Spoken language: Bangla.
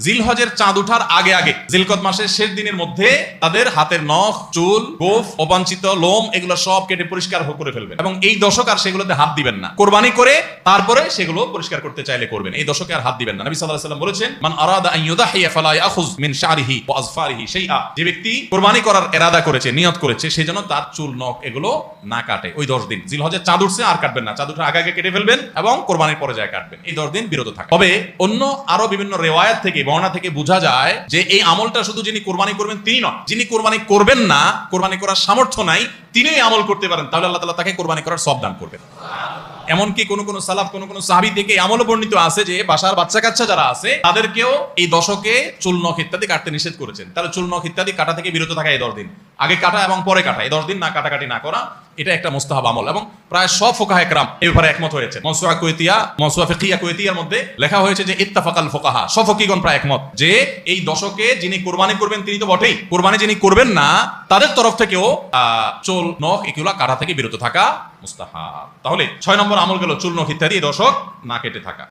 জিলহজের চাঁদ ওঠার আগে আগে জিলকদ মাসের শেষ দিনের মধ্যে তাদের হাতের নখ, চুল, গোফ, অবাঞ্ছিত লোম এগুলো সব কেটে পরিষ্কার করে ফেলবেন এবং এই দশক আর সেগুলোতে হাত দিবেন না। কোরবানি করে তারপরে সেগুলো পরিষ্কার করতে চাইলে করবেন, এই দশকে আর হাত দিবেন না। নবী সাল্লাল্লাহু আলাইহি ওয়াসাল্লাম বলেছেন, মান আরাদা আন ইউদাহিয়া ফালা ইয়াখুয মিন শারিহি ওয়া আযফারিহি শাইআ, যে ব্যক্তি কোরবানি করার ইরাদা করেছে, নিয়ত করেছে, সে যেন তার চুল, নখ এগুলো না কাটে ওই 10 দিন। জিলহজের চাঁদ উঠছে আর কাটবেন না, চাঁদ ওঠার আগে আগে কেটে ফেলবেন এবং কোরবানির পরে যায় কাটবেন, এই 10 দিন বিরত থাকবেন। তবে অন্য আরো বিভিন্ন রিওয়ায়াত থেকে, বর্ণনা থেকে বোঝা যায় যে এই আমলটা শুধু যিনি কোরবানি করবেন তিনি নয়, যিনি কোরবানি করবেন না, কোরবানি করার সামর্থ্য নাই, তিনি এই আমল করতে পারেন, তাহলে আল্লাহ তাআলা তাকে কোরবানি করার সওয়াব দান করবেন। এমনকি কোন সালাফ, কোন সাহাবী থেকে আমলও বর্ণিত আছে যে বাসার বাচ্চা কাচ্চা যারা আছে তাদেরকেও এই দশকে চুল, নখ ইত্যাদি কাটতে নিষেধ করেছেন। তাহলে চুল, নখ ইত্যাদি কাটা থেকে বিরত থাকা এই 10 দিন, আগে কাটা এবং পরে কাটা, এই 10 দিন না কাটাকাটি না করা, এটা একটা মুস্তাহাব আমল এবং প্রায় সব ফুকাহায়ে কেরাম এই ব্যাপারে একমত হয়েছে। মাওসুআ কুওয়াইতিয়া, মাওসুআ ফিকহিয়া কুওয়াইতিয়ার মধ্যে লেখা হয়েছে যে ইত্তাফাকাল ফুকাহা, সব ফকিহগণ প্রায় একমত যে এই দশকে যিনি কোরবানি করবেন তিনি তো বটেই, কোরবানি যিনি করবেন না তাদের তরফ থেকেও চুল, নখ এগুলো কাটা থেকে বিরত থাকা মুস্তাহাব। তাহলে 6 নম্বর আমল গেল চুল, নখ ইত্যাদি দশক না কেটে থাকা।